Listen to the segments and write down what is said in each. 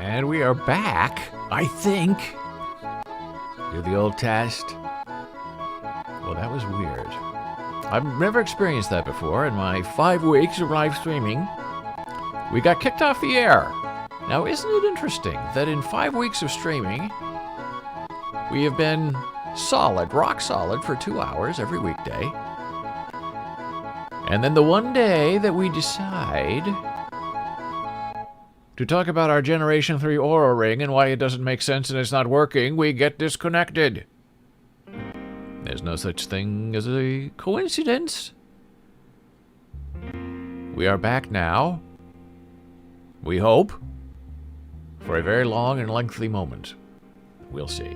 And we are back, I think. Do the old test. Well, that was weird. I've never experienced that before. In my 5 weeks of live streaming, we got kicked off the air. Now, isn't it interesting that in 5 weeks of streaming, we have been solid, rock solid for 2 hours every weekday. And then the one day that we decide to talk about our Generation 3 Oura ring and why it doesn't make sense and it's not working, we get disconnected. There's no such thing as a coincidence. We are back now. We hope. For a very long and lengthy moment. We'll see.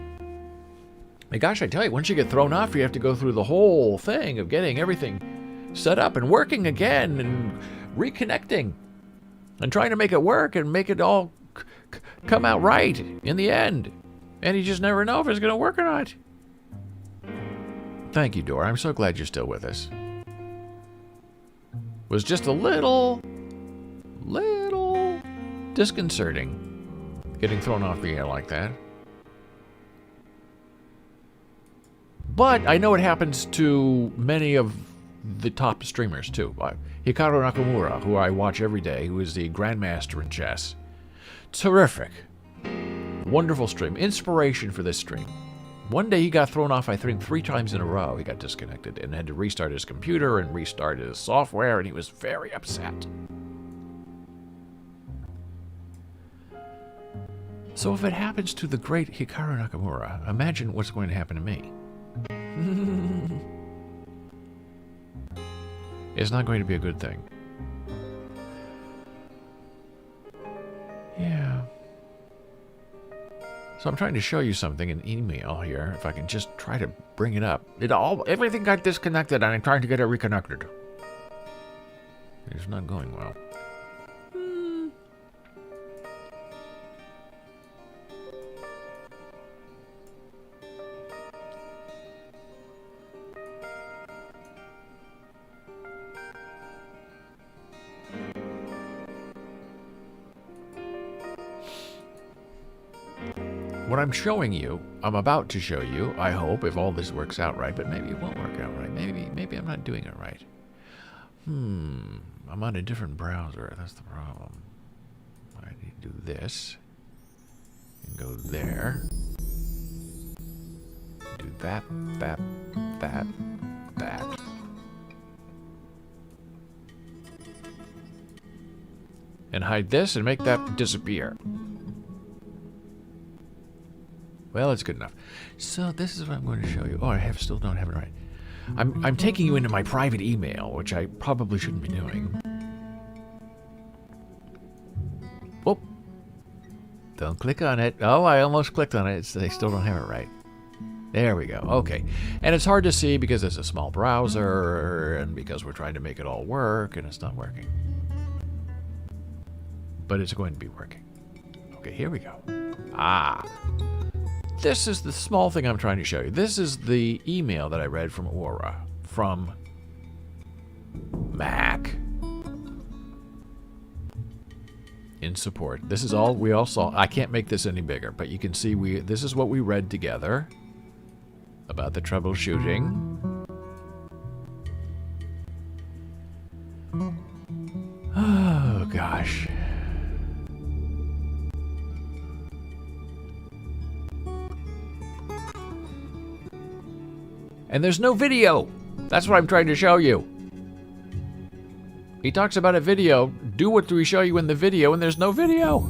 Hey, gosh, I tell you, once you get thrown off, you have to go through the whole thing of getting everything set up and working again and reconnecting. And trying to make it work and make it all come out right in the end. And you just never know if it's going to work or not. Thank you, Dora. I'm so glad you're still with us. Was just a little disconcerting getting thrown off the air like that. But I know it happens to many of the top streamers too. Hikaru Nakamura, who I watch every day, who is the grandmaster in chess. Terrific. Wonderful stream. Inspiration for this stream. One day he got thrown off, I think, 3 times in a row. He got disconnected and had to restart his computer and restart his software, and he was very upset. So if it happens to the great Hikaru Nakamura, imagine what's going to happen to me. It's not going to be a good thing. Yeah. So I'm trying to show you something in email here. If I can just try to bring it up. Everything got disconnected and I'm trying to get it reconnected. It's not going well. What I'm showing you, I'm about to show you, I hope, if all this works out right, but maybe it won't work out right. Maybe I'm not doing it right. I'm on a different browser. That's the problem. I need to do this. And go there. Do that. And hide this and make that disappear. Well, it's good enough. So this is what I'm going to show you. Oh, I still don't have it right. I'm taking you into my private email, which I probably shouldn't be doing. Oh. Don't click on it. Oh, I almost clicked on it. They still don't have it right. There we go. Okay. And it's hard to see because it's a small browser and because we're trying to make it all work and it's not working. But it's going to be working. Okay, here we go. This is the small thing I'm trying to show you. This is the email that I read from Oura, from Mac, in support. This is all we all saw. I can't make this any bigger, but you can see this is what we read together about the troubleshooting. Oh, gosh. And there's no video. That's what I'm trying to show you. He talks about a video. Do what we show you in the video, and there's no video.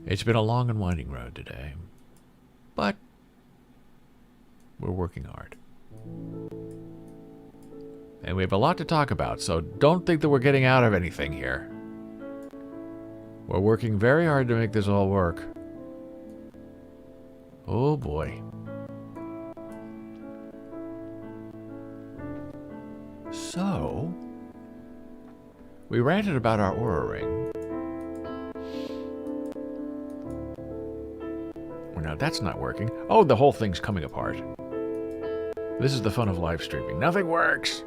It's been a long and winding road today. But we're working hard. And we have a lot to talk about, so don't think that we're getting out of anything here. We're working very hard to make this all work. Oh boy. So, we ranted about our Oura ring. Well, now that's not working. Oh, the whole thing's coming apart. This is the fun of live streaming. Nothing works.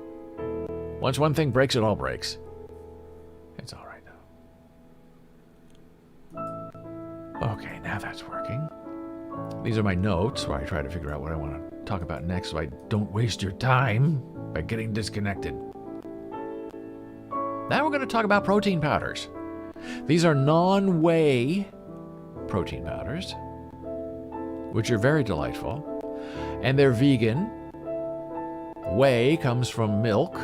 Once one thing breaks, it all breaks. It's all right now. Okay, now that's working. These are my notes where I try to figure out what I want to talk about next so I don't waste your time by getting disconnected. Now we're going to talk about protein powders. These are non-whey protein powders, which are very delightful, and they're vegan. Whey comes from milk,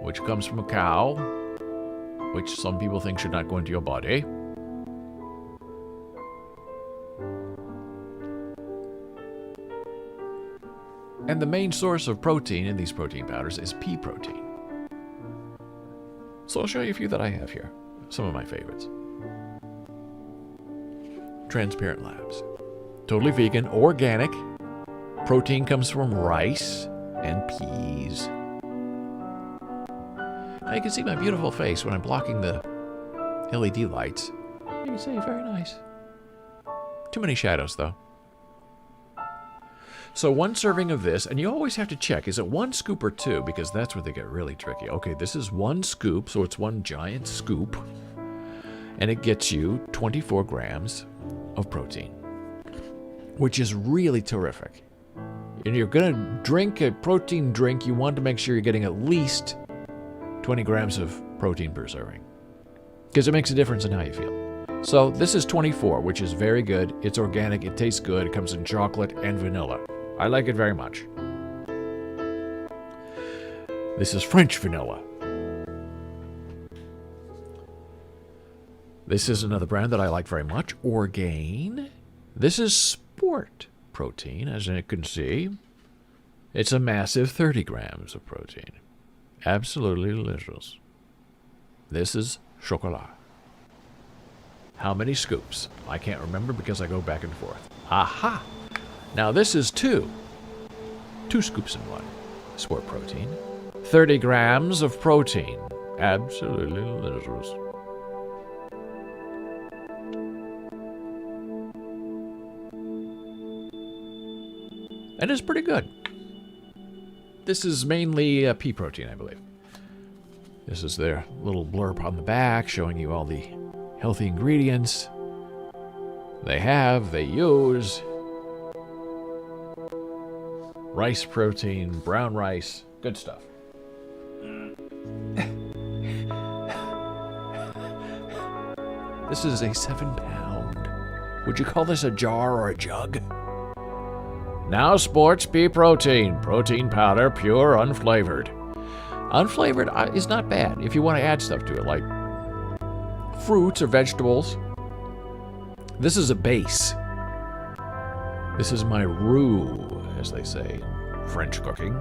which comes from a cow, which some people think should not go into your body. And the main source of protein in these protein powders is pea protein. So I'll show you a few that I have here. Some of my favorites. Transparent Labs. Totally vegan, organic. Protein comes from rice and peas. Now you can see my beautiful face when I'm blocking the LED lights. You can see, very nice. Too many shadows, though. So one serving of this, and you always have to check, is it one scoop or two? Because that's where they get really tricky. Okay, this is one scoop, so it's one giant scoop. And it gets you 24 grams of protein, which is really terrific. And you're going to drink a protein drink, you want to make sure you're getting at least 20 grams of protein per serving, because it makes a difference in how you feel. So this is 24, which is very good. It's organic, it tastes good, it comes in chocolate and vanilla. I like it very much. This is French vanilla. This is another brand that I like very much, Orgain. This is sport protein, as you can see. It's a massive 30 grams of protein. Absolutely delicious. This is chocolat. How many scoops? I can't remember because I go back and forth. Aha! Now this is two scoops in one. Sport protein. 30 grams of protein. Absolutely delicious. And it's pretty good. This is mainly pea protein, I believe. This is their little blurb on the back showing you all the healthy ingredients they use. Rice protein, brown rice, good stuff. This is a 7-pound. Would you call this a jar or a jug? Now Sports Pea Protein. Protein powder, pure, unflavored. Unflavored is not bad if you want to add stuff to it, like fruits or vegetables. This is a base. This is my roux, as they say in French cooking.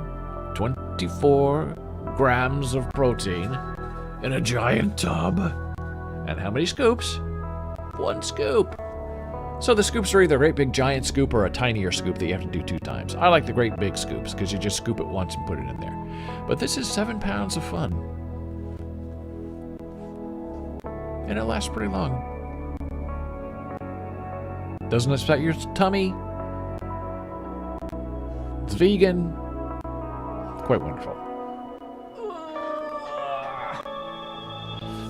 24 grams of protein in a giant tub. And how many scoops? One scoop. So the scoops are either a great big giant scoop or a tinier scoop that you have to do 2 times. I like the great big scoops because you just scoop it once and put it in there. But this is 7 pounds of fun. And it lasts pretty long. Doesn't upset your tummy. It's vegan. Quite wonderful.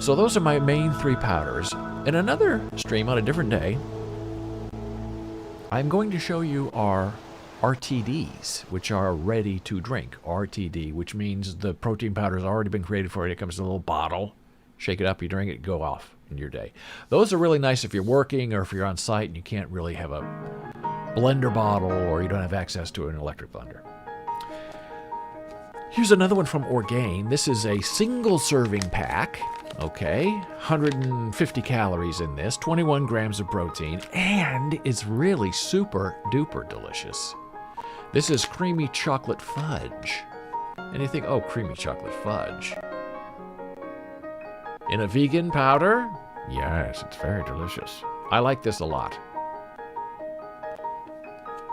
So those are my main 3 powders. In another stream on a different day, I'm going to show you our RTDs, which are ready to drink. RTD, which means the protein powder has already been created for it. It comes in a little bottle. Shake it up, you drink it, go off in your day. Those are really nice if you're working or if you're on site and you can't really have a blender bottle or you don't have access to an electric blender. Here's another one from Orgain. This is a single serving pack. Okay, 150 calories in this, 21 grams of protein, and it's really super duper delicious. This is creamy chocolate fudge. And you think, oh, creamy chocolate fudge. In a vegan powder? Yes, it's very delicious. I like this a lot.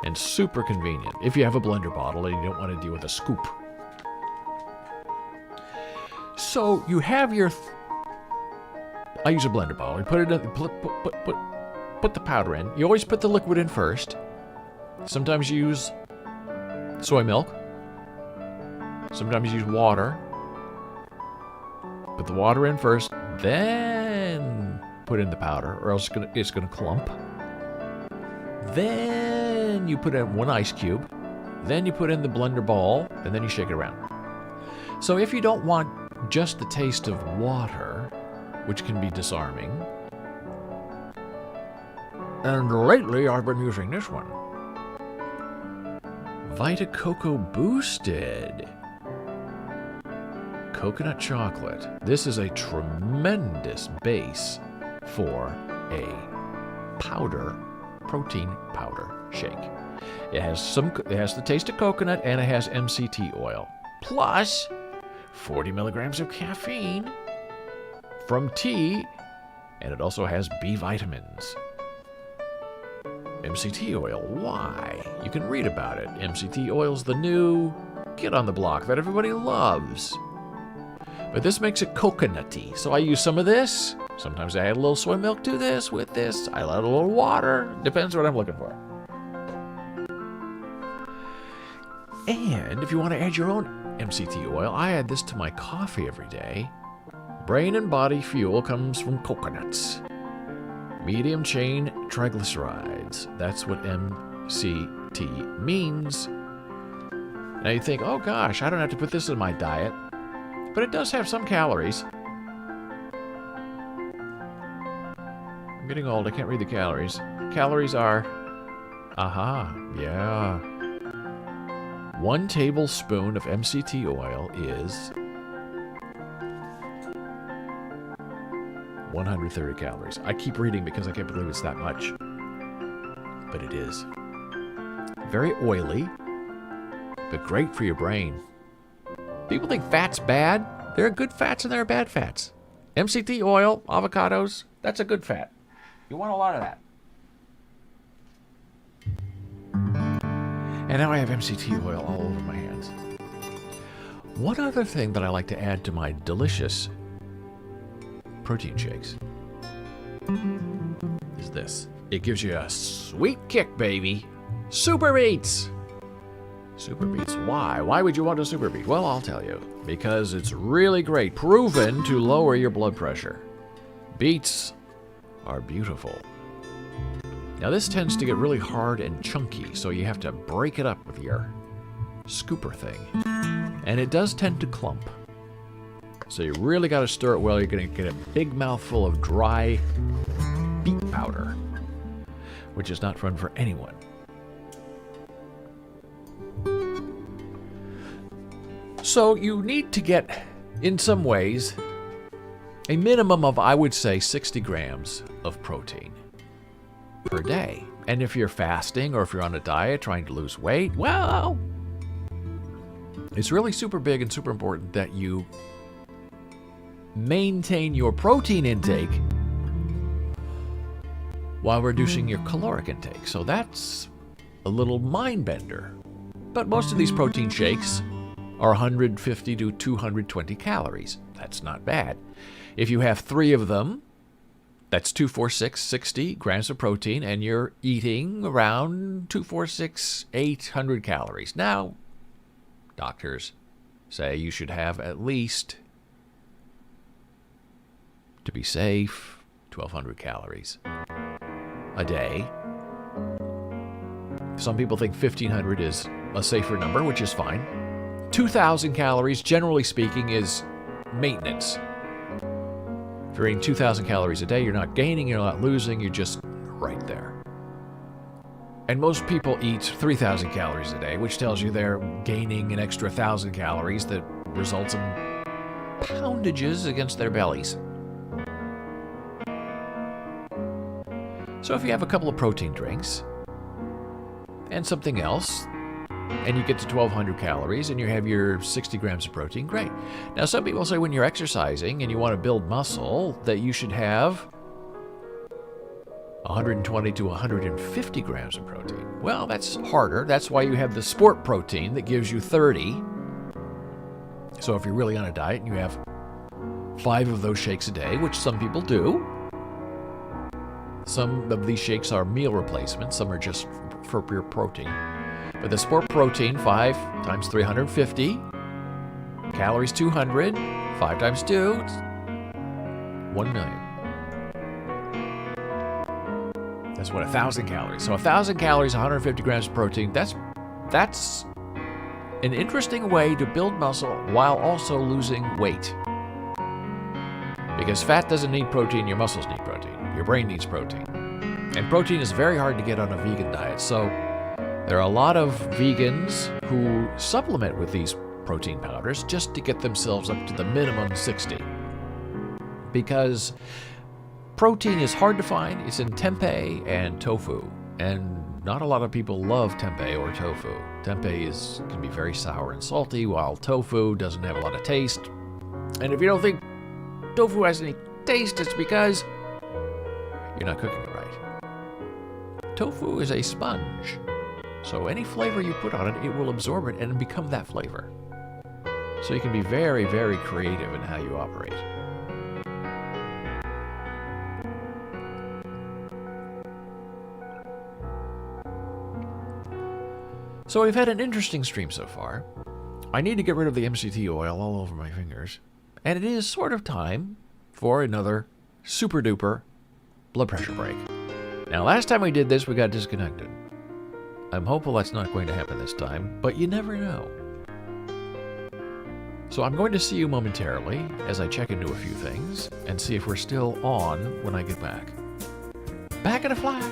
And super convenient if you have a blender bottle and you don't want to deal with a scoop. So you have your... I use a blender bottle. You put it in, put the powder in. You always put the liquid in first. Sometimes you use soy milk. Sometimes use water. Put the water in first, then put in the powder, or else it's gonna clump. Then you put in 1 ice cube. Then you put in the blender ball, and then you shake it around. So if you don't want just the taste of water, which can be disarming, and lately I've been using this one, Vita Coco Boosted Coconut Chocolate. This is a tremendous base for a protein powder shake. It has the taste of coconut, and it has MCT oil, plus 40 milligrams of caffeine from tea, and it also has B vitamins. MCT oil, why? You can read about it. MCT oil's the new kid on the block that everybody loves. But this makes it coconutty, so I use some of this. Sometimes I add a little soy milk to this. With this, I add a little water. Depends what I'm looking for. And if you want to add your own MCT oil, I add this to my coffee every day. Brain and body fuel comes from coconuts. Medium chain triglycerides. That's what MCT means. Now you think, oh gosh, I don't have to put this in my diet. But it does have some calories. I'm getting old, I can't read the calories. Calories are, yeah. 1 tablespoon of MCT oil is 130 calories. I keep reading because I can't believe it's that much. But it is. Very oily, but great for your brain. People think fat's bad. There are good fats and there are bad fats. MCT oil, avocados, that's a good fat. You want a lot of that. And now I have MCT oil all over my hands. One other thing that I like to add to my delicious protein shakes is this. It gives you a sweet kick, baby. Super beets. Super beets. Why? Why would you want a super beet? Well, I'll tell you. Because it's really great. Proven to lower your blood pressure. Beets are beautiful. Now this tends to get really hard and chunky, so you have to break it up with your scooper thing. And it does tend to clump. So you really got to stir it well. You're going to get a big mouthful of dry beet powder, which is not fun for anyone. So you need to get, in some ways, a minimum of, I would say, 60 grams of protein per day. And if you're fasting or if you're on a diet trying to lose weight, well, it's really super big and super important that you maintain your protein intake while reducing your caloric intake. So that's a little mind bender. But most of these protein shakes are 150 to 220 calories. That's not bad. If you have 3 of them, that's 246, 60 grams of protein, and you're eating around 246, 800 calories. Now, doctors say you should have at least, to be safe, 1,200 calories a day. Some people think 1,500 is a safer number, which is fine. 2,000 calories, generally speaking, is maintenance. If you're eating 2,000 calories a day, you're not gaining, you're not losing, you're just right there. And most people eat 3,000 calories a day, which tells you they're gaining an extra 1,000 calories that results in poundages against their bellies. So if you have a couple of protein drinks and something else, and you get to 1,200 calories and you have your 60 grams of protein, great. Now, some people say when you're exercising and you want to build muscle that you should have 120 to 150 grams of protein. Well, that's harder. That's why you have the sport protein that gives you 30. So if you're really on a diet and you have 5 of those shakes a day, which some people do, some of these shakes are meal replacements, some are just for pure protein. But the sport protein, 5 times 350, Calories 200. 5 times 2. 1 million. That's what, 1,000 calories. So 1,000 calories, 150 grams of protein. That's an interesting way to build muscle while also losing weight. Because fat doesn't need protein, your muscles need protein. Your brain needs protein. And protein is very hard to get on a vegan diet. So there are a lot of vegans who supplement with these protein powders just to get themselves up to the minimum 60. Because protein is hard to find. It's in tempeh and tofu. And not a lot of people love tempeh or tofu. Tempeh can be very sour and salty, while tofu doesn't have a lot of taste. And if you don't think tofu has any taste, it's because you're not cooking it right. Tofu is a sponge. So any flavor you put on it, it will absorb it and become that flavor. So you can be very, very creative in how you operate. So we've had an interesting stream so far. I need to get rid of the MCT oil all over my fingers. And it is sort of time for another super duper blood pressure break. Now, last time we did this, we got disconnected. I'm hopeful that's not going to happen this time, but you never know. So I'm going to see you momentarily as I check into a few things and see if we're still on when I get back. Back in a flash.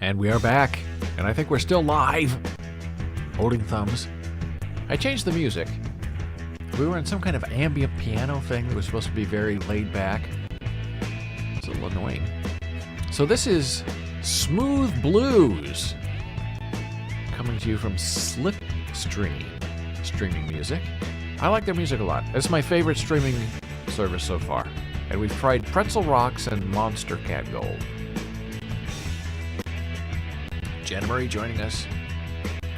And we are back. And I think we're still live. Holding thumbs. I changed the music. We were in some kind of ambient piano thing that was supposed to be very laid back. It's a little annoying. So this is Smooth Blues. Coming to you from Slipstream. Streaming music. I like their music a lot. It's my favorite streaming service so far. And we've tried Pretzel Rocks and Monster Cat Gold. Jenna Murray joining us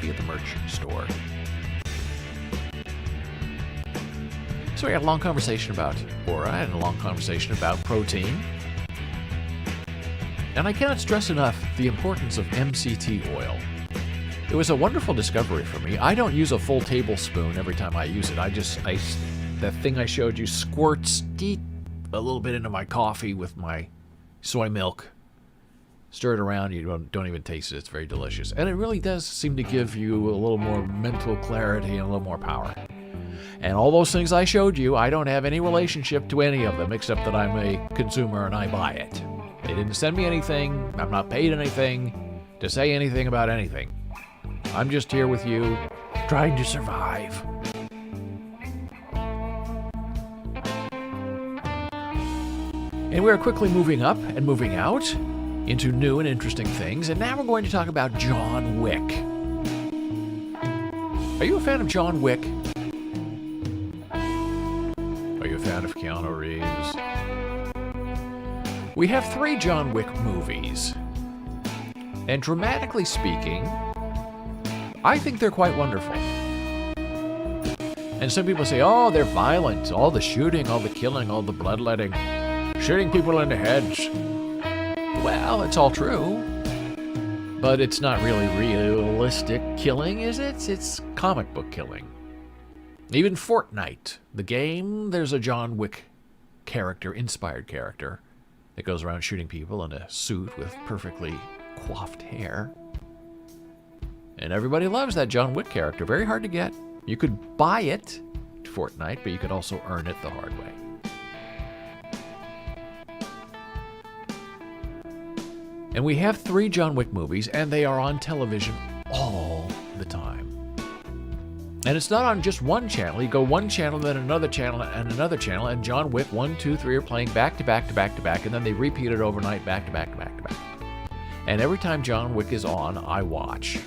via the merch store. So we had a long conversation about Oura and a long conversation about protein. And I cannot stress enough the importance of MCT oil. It was a wonderful discovery for me. I don't use a full tablespoon every time I use it. That thing I showed you squirts a little bit into my coffee with my soy milk. Stir it around, you don't even taste it. It's very delicious. And it really does seem to give you a little more mental clarity and a little more power. And all those things I showed you, I don't have any relationship to any of them except that I'm a consumer and I buy it. They didn't send me anything. I'm not paid anything to say anything about anything. I'm just here with you, trying to survive. And we're quickly moving up and moving out into new and interesting things, and now we're going to talk about John Wick. Are you a fan of John Wick? Are you a fan of Keanu Reeves? We have 3 John Wick movies, and dramatically speaking, I think they're quite wonderful. And some people say, oh, they're violent, all the shooting, all the killing, all the bloodletting, shooting people in the heads. Well, it's all true, but it's not really realistic killing, is it? It's comic book killing. Even Fortnite, the game, there's a John Wick character, inspired character, that goes around shooting people in a suit with perfectly coiffed hair. And everybody loves that John Wick character. Very hard to get. You could buy it, Fortnite, but you could also earn it the hard way. And we have 3 John Wick movies, and they are on television all the time. And it's not on just one channel. You go one channel, then another channel, and another channel, and John Wick 1, 2, 3 are playing back to back to back to back, and then they repeat it overnight, back to back to back to back. And every time John Wick is on, I watch.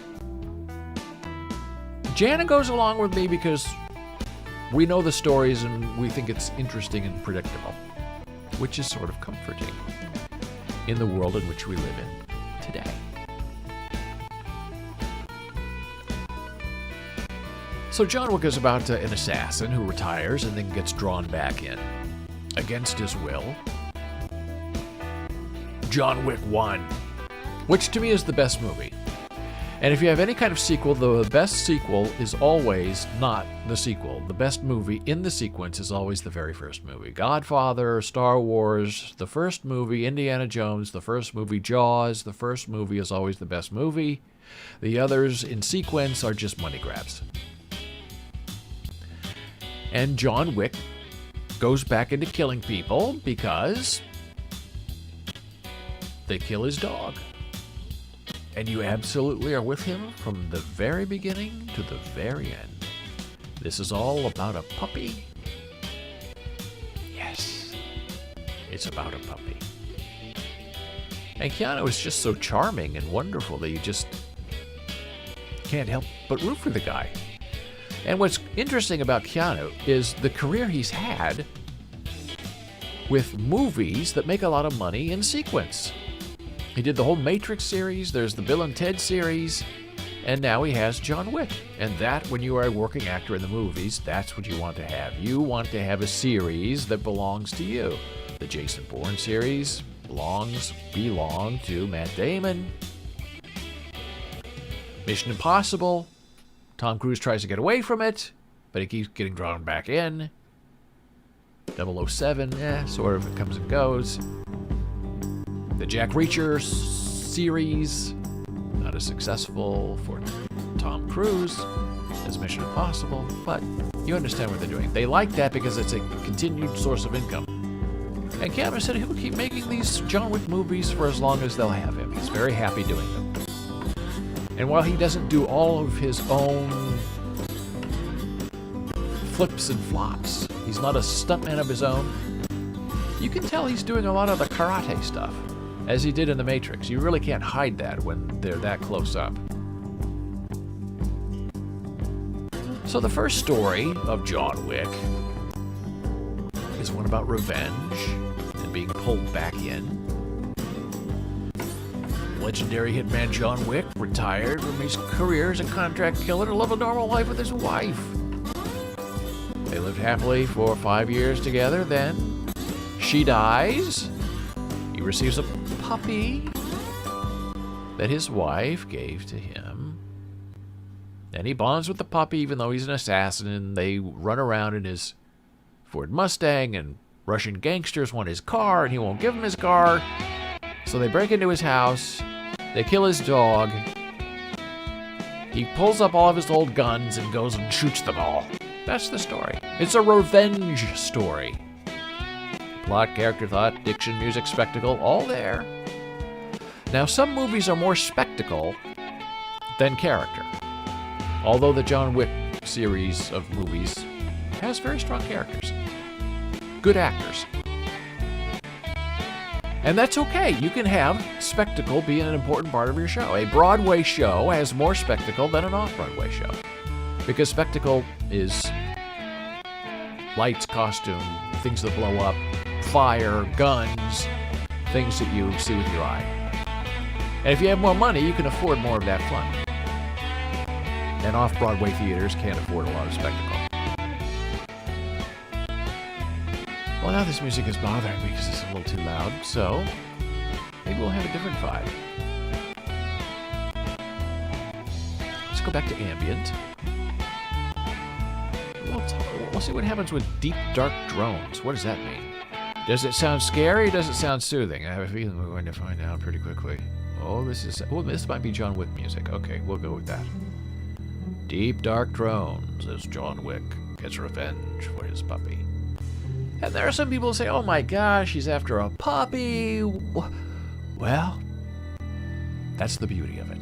Jana goes along with me because we know the stories and we think it's interesting and predictable, which is sort of comforting in the world in which we live in today. So John Wick is about an assassin who retires and then gets drawn back in, against his will. John Wick 1, which to me is the best movie. And if you have any kind of sequel, the best sequel is always not the sequel. The best movie in the sequence is always the very first movie. Godfather, Star Wars, the first movie, Indiana Jones, the first movie, Jaws, the first movie is always the best movie. The others in sequence are just money grabs. And John Wick goes back into killing people because they kill his dog. And you absolutely are with him from the very beginning to the very end. This is all about a puppy. Yes, it's about a puppy. And Keanu is just so charming and wonderful that you just can't help but root for the guy. And what's interesting about Keanu is the career he's had with movies that make a lot of money in sequence. He did the whole Matrix series, there's the Bill and Ted series, and now he has John Wick. And that, when you are a working actor in the movies, that's what you want to have. You want to have a series that belongs to you. The Jason Bourne series belong to Matt Damon. Mission Impossible, Tom Cruise tries to get away from it, but he keeps getting drawn back in. 007, sort of, it comes and goes. The Jack Reacher series, not as successful for Tom Cruise as Mission Impossible, but you understand what they're doing. They like that because it's a continued source of income. And Keanu said he will keep making these John Wick movies for as long as they'll have him. He's very happy doing them. And while he doesn't do all of his own flips and flops, he's not a stuntman of his own, you can tell he's doing a lot of the karate stuff, as he did in The Matrix. You really can't hide that when they're that close up. So the first story of John Wick is one about revenge and being pulled back in. Legendary hitman John Wick retired from his career as a contract killer to live a normal life with his wife. They lived happily for 5 years together, then she dies. He receives a puppy that his wife gave to him. And he bonds with the puppy even though he's an assassin, and they run around in his Ford Mustang, and Russian gangsters want his car and he won't give them his car. So they break into his house, they kill his dog, he pulls up all of his old guns and goes and shoots them all. That's the story. It's a revenge story. Plot, character, thought, diction, music, spectacle, all there. Now, some movies are more spectacle than character. Although the John Wick series of movies has very strong characters. Good actors. And that's okay. You can have spectacle be an important part of your show. A Broadway show has more spectacle than an off-Broadway show. Because spectacle is lights, costume, things that blow up, fire, guns, things that you see with your eye. And if you have more money, you can afford more of that fun. And off-Broadway theaters can't afford a lot of spectacle. Well, now this music is bothering me because it's a little too loud, so maybe we'll have a different vibe. Let's go back to ambient. We'll see what happens with deep, dark drones. What does that mean? Does it sound scary or does it sound soothing? I have a feeling we're going to find out pretty quickly. This might be John Wick music. Okay, we'll go with that. Deep, dark drones as John Wick gets revenge for his puppy. And there are some people who say, oh my gosh, he's after a puppy. Well, that's the beauty of it.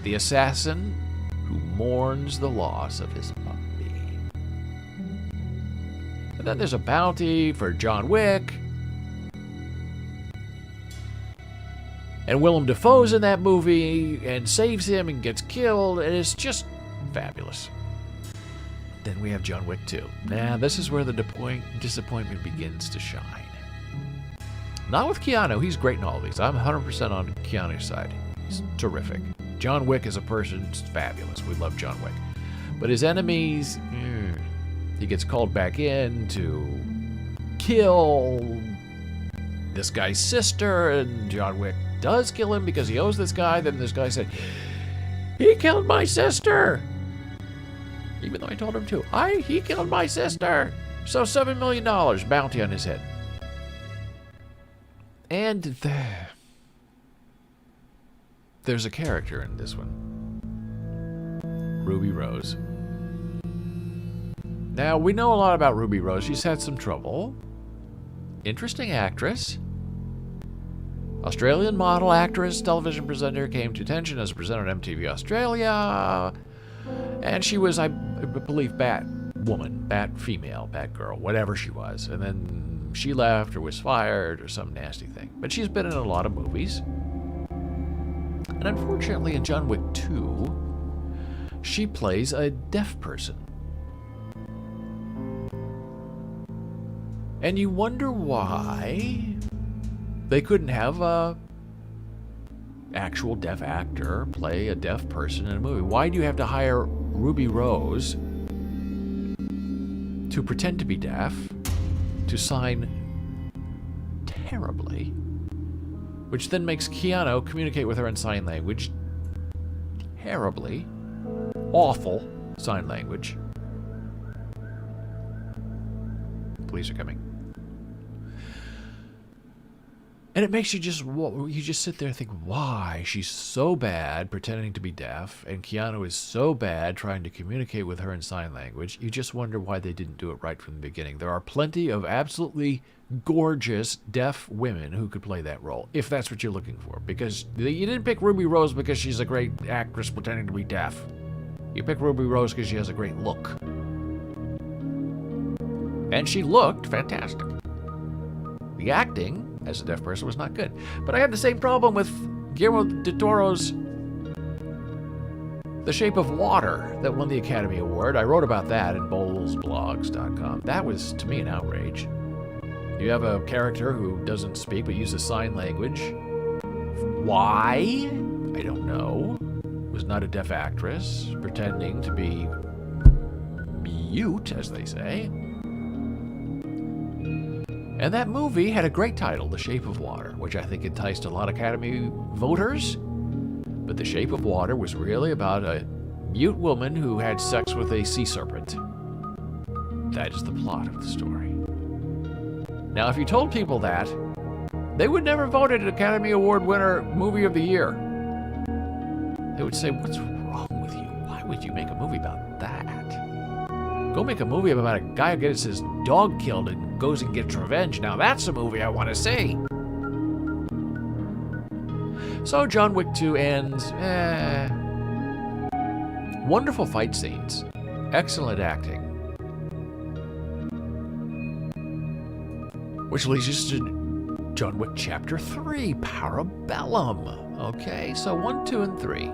The assassin who mourns the loss of his puppy. And then there's a bounty for John Wick. And Willem Dafoe's in that movie and saves him and gets killed, and it's just fabulous. Then we have John Wick 2. Now, this is where the disappointment begins to shine. Not with Keanu. He's great in all of these. I'm 100% on Keanu's side. He's terrific. John Wick as a person is fabulous. We love John Wick. But his enemies, he gets called back in to kill this guy's sister, and John Wick does kill him because he owes this guy. Then this guy said, he killed my sister. Even though I told him to. He killed my sister. So $7 million bounty on his head. And there's a character in this one. Ruby Rose. Now, we know a lot about Ruby Rose. She's had some trouble. Interesting actress. Australian model, actress, television presenter, came to attention as a presenter on MTV Australia. And she was, I believe, Bat-woman, Bat-female, Bat-girl, whatever she was. And then she left or was fired or some nasty thing. But she's been in a lot of movies. And unfortunately, in John Wick 2, she plays a deaf person. And you wonder why they couldn't have a actual deaf actor play a deaf person in a movie. Why do you have to hire Ruby Rose to pretend to be deaf, to sign terribly, which then makes Keanu communicate with her in sign language, terribly, awful sign language. Police are coming. And it makes you just sit there and think, why? She's so bad pretending to be deaf, and Keanu is so bad trying to communicate with her in sign language. You just wonder why they didn't do it right from the beginning. There are plenty of absolutely gorgeous deaf women who could play that role, if that's what you're looking for. Because you didn't pick Ruby Rose because she's a great actress pretending to be deaf. You picked Ruby Rose because she has a great look. And she looked fantastic. The acting as a deaf person was not good. But I had the same problem with Guillermo del Toro's The Shape of Water that won the Academy Award. I wrote about that in bolesblogs.com. That was, to me, an outrage. You have a character who doesn't speak but uses sign language. Why? I don't know. Was not a deaf actress, pretending to be mute, as they say. And that movie had a great title, The Shape of Water, which I think enticed a lot of Academy voters. But The Shape of Water was really about a mute woman who had sex with a sea serpent. That is the plot of the story. Now, if you told people that, they would never vote it an Academy Award winner movie of the year. They would say, what's wrong with you? Why would you make a movie about that? Go make a movie about a guy who gets his dog killed and goes and gets revenge. Now that's a movie I want to see. So John Wick 2 ends, wonderful fight scenes. Excellent acting. Which leads us to John Wick Chapter 3, Parabellum. Okay, so 1, 2, and 3.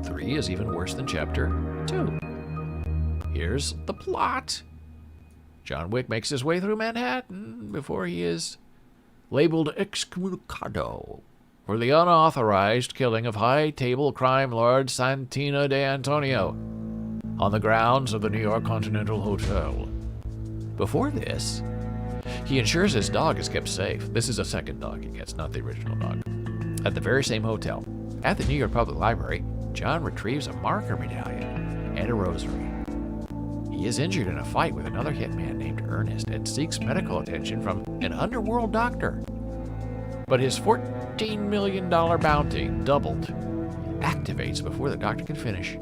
3 is even worse than Chapter 2. Here's the plot. John Wick makes his way through Manhattan before he is labeled excommunicado for the unauthorized killing of high-table crime lord Santino de Antonio on the grounds of the New York Continental Hotel. Before this, he ensures his dog is kept safe. This is a second dog he gets, not the original dog. At the very same hotel, at the New York Public Library, John retrieves a marker medallion and a rosary. He is injured in a fight with another hitman named Ernest and seeks medical attention from an underworld doctor. But his $14 million bounty, doubled, activates before the doctor can finish.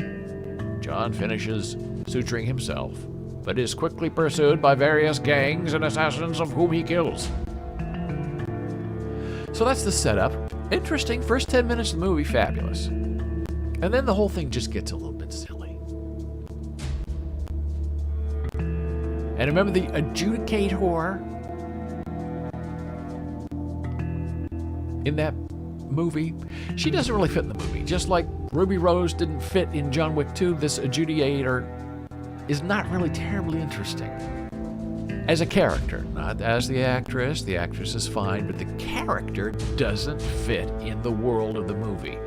John finishes suturing himself, but is quickly pursued by various gangs and assassins of whom he kills. So that's the setup. Interesting. First 10 minutes of the movie, fabulous. And then the whole thing just gets a little bit silly. And remember the adjudicator in that movie? She doesn't really fit in the movie. Just like Ruby Rose didn't fit in John Wick 2, this adjudicator is not really terribly interesting. As a character, not as the actress. The actress is fine, but the character doesn't fit in the world of the movie.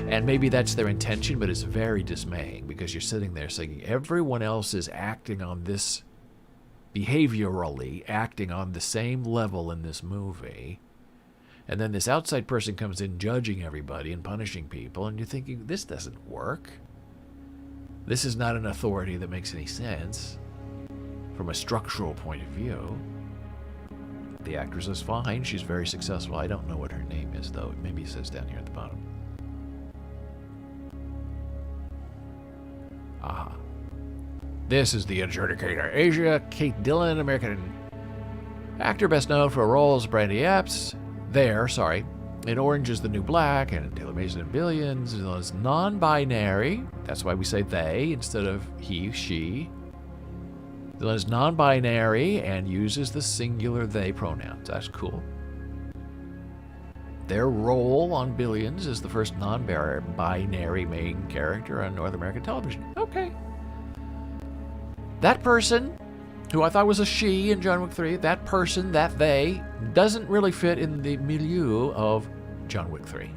And maybe that's their intention, but it's very dismaying because you're sitting there saying everyone else is acting on this behaviorally, acting on the same level in this movie. And then this outside person comes in judging everybody and punishing people, and you're thinking, this doesn't work. This is not an authority that makes any sense from a structural point of view. The actress is fine. She's very successful. I don't know what her name is, though. Maybe it says down here at the bottom. Ah. This is the adjudicator. Asia Kate Dillon, American actor best known for roles Brandy Epps. In Orange is the New Black and Taylor Mason in Billions, as well as non-binary. That's why we say they instead of he, she. Dylan is non-binary and uses the singular they pronouns. That's cool. Their role on Billions is the first non-binary main character on North American television. Okay. That person, who I thought was a she in John Wick 3, that person, that they, doesn't really fit in the milieu of John Wick 3.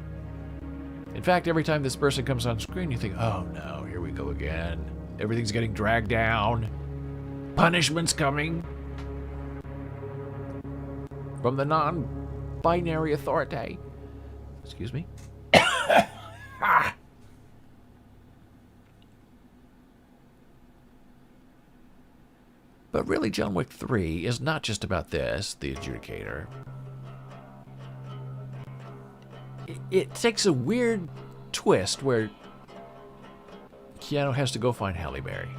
In fact, every time this person comes on screen, you think, oh no, here we go again. Everything's getting dragged down. Punishment's coming from the non-binary authority. Excuse me. But really, John Wick 3 is not just about this, the adjudicator. it takes a weird twist where Keanu has to go find Halle Berry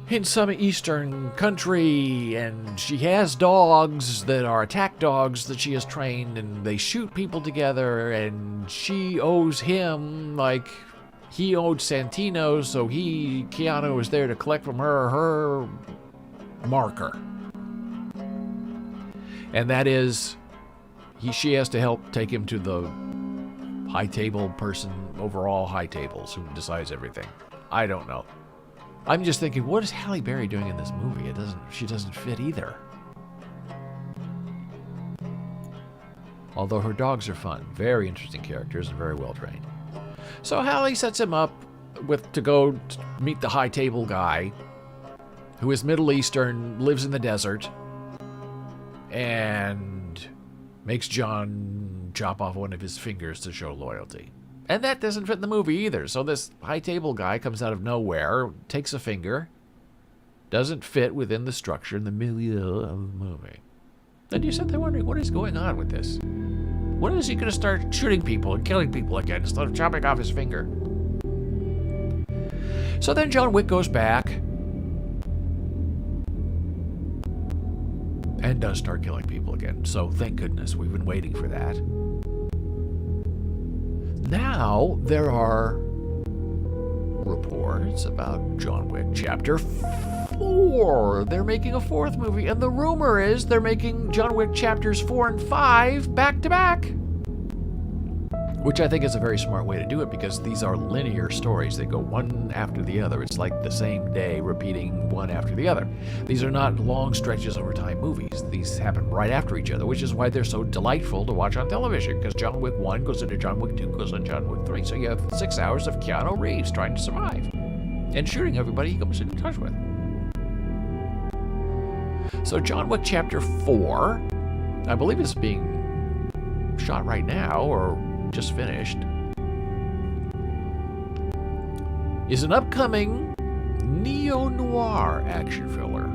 in some eastern country, and she has dogs that are attack dogs that she has trained, and they shoot people together, and she owes him, like, he owed Santino, so Keanu is there to collect from her marker. And that is, she has to help take him to the high table person, overall high tables, who decides everything. I don't know. I'm just thinking, what is Halle Berry doing in this movie? She doesn't fit either. Although her dogs are fun. Very interesting characters and very well trained. So Halle sets him up to go meet the high table guy, who is Middle Eastern, lives in the desert, and makes John chop off one of his fingers to show loyalty. And that doesn't fit in the movie either. So this high table guy comes out of nowhere, takes a finger, doesn't fit within the structure and the milieu of the movie. And you sit there wondering, what is going on with this? When is he going to start shooting people and killing people again instead of chopping off his finger? So then John Wick goes back and does start killing people again. So thank goodness, we've been waiting for that. Now there are reports about John Wick Chapter 4. They're making a fourth movie, and the rumor is they're making John Wick Chapters 4 and 5 back to back. Which I think is a very smart way to do it, because these are linear stories. They go one after the other. It's like the same day repeating one after the other. These are not long stretches over time movies. These happen right after each other, which is why they're so delightful to watch on television, because John Wick 1 goes into John Wick 2, goes into John Wick 3. So you have 6 hours of Keanu Reeves trying to survive and shooting everybody he comes into touch with. So John Wick Chapter 4, I believe is being shot right now, or just finished, is an upcoming neo-noir action thriller.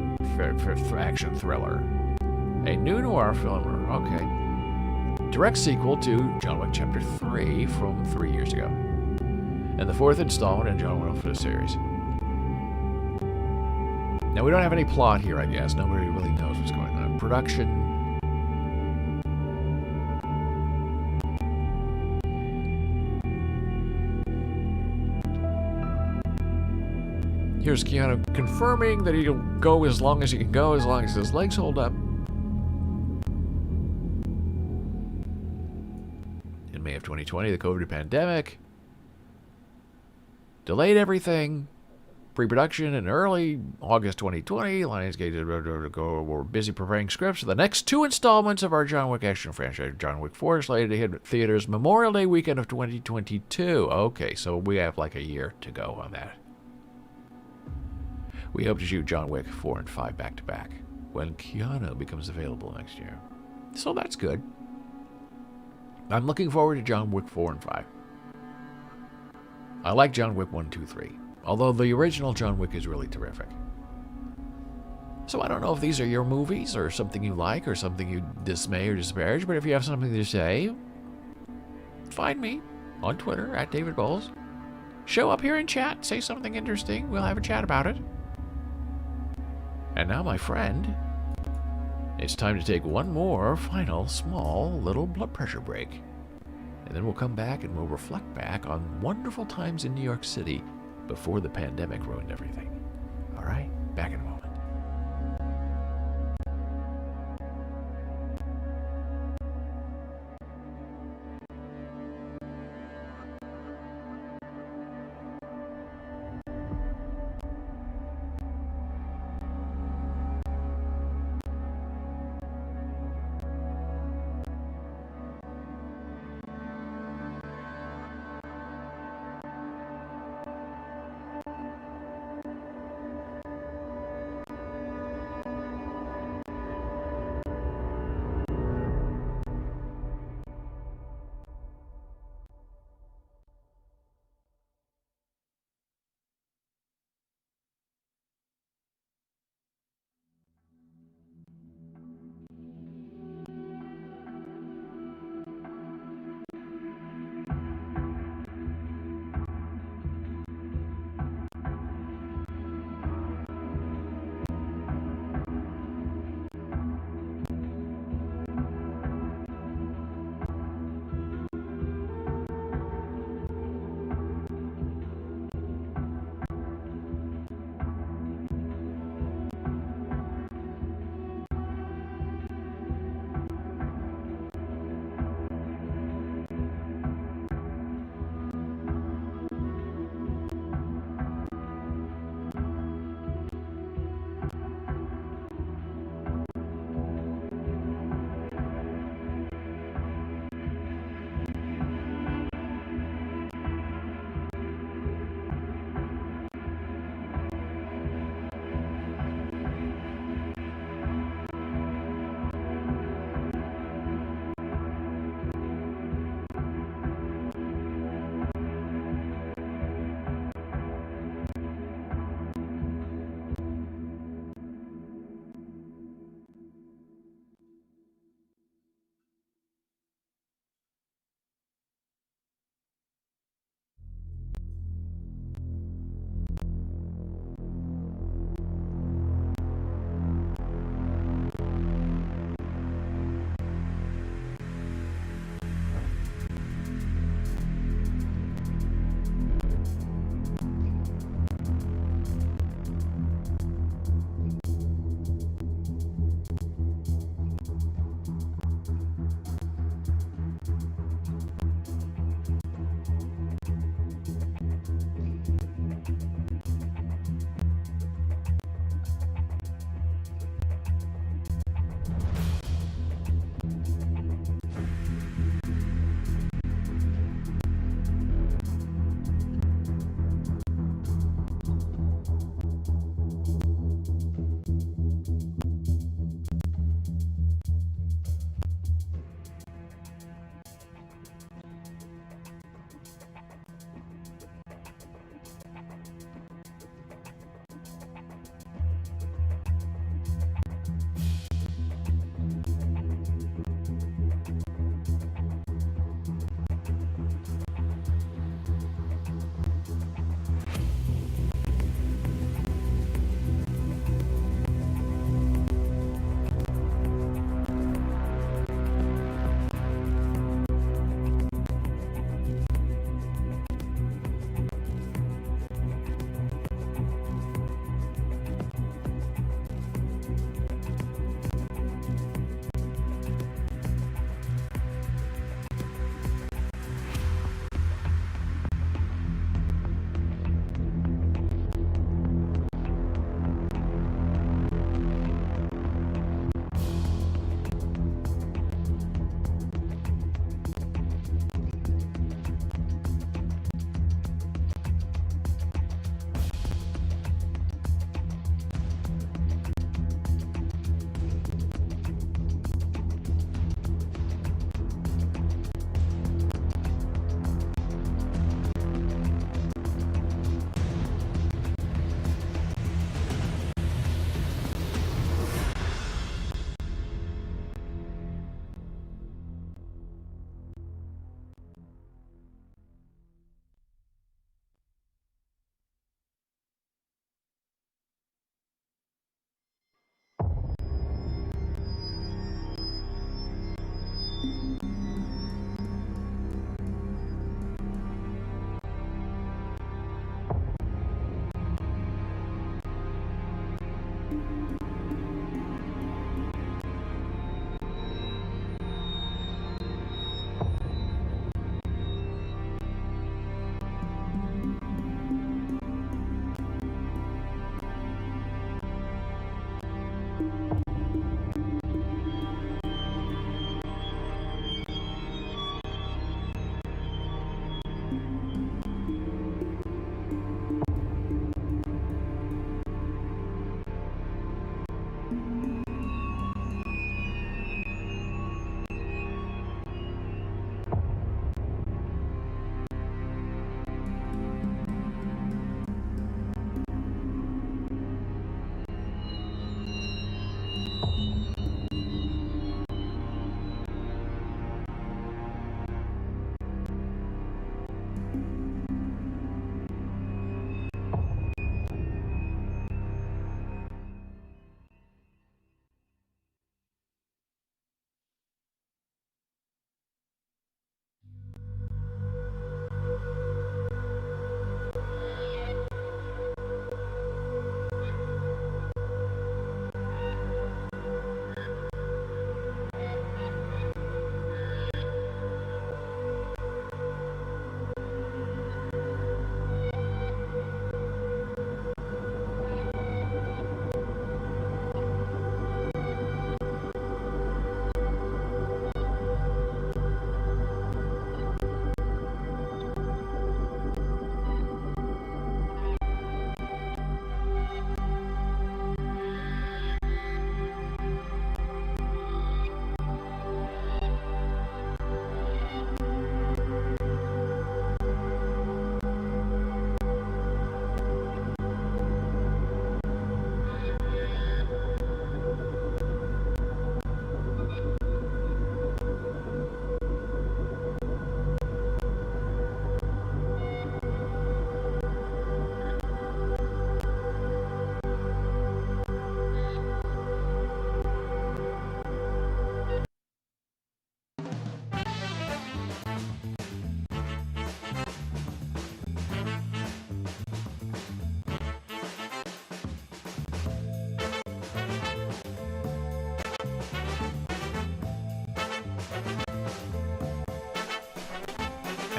A new noir film, okay. Direct sequel to John Wick Chapter 3 from 3 years ago. And the 4th installment in John Wick for the series. Now, we don't have any plot here, I guess. Nobody really knows what's going on. Production. Here's Keanu confirming that he'll go as long as he can go, as long as his legs hold up. In May of 2020, the COVID pandemic delayed everything. Pre-production in early August 2020, Lionsgate were busy preparing scripts for the next 2 installments of our John Wick action franchise. John Wick 4 is slated to hit theaters Memorial Day weekend of 2022. Okay, so we have like a year to go on that. We hope to shoot John Wick 4 and 5 back to back when Keanu becomes available next year. So that's good. I'm looking forward to John Wick 4 and 5. I like John Wick 1, 2, 3. Although the original John Wick is really terrific. So I don't know if these are your movies or something you like or something you dismay or disparage, but if you have something to say, find me on Twitter at David Boles. Show up here and chat. Say something interesting. We'll have a chat about it. And now, my friend, it's time to take one more final small little blood pressure break. And then we'll come back and we'll reflect back on wonderful times in New York City before the pandemic ruined everything. All right, back in a moment.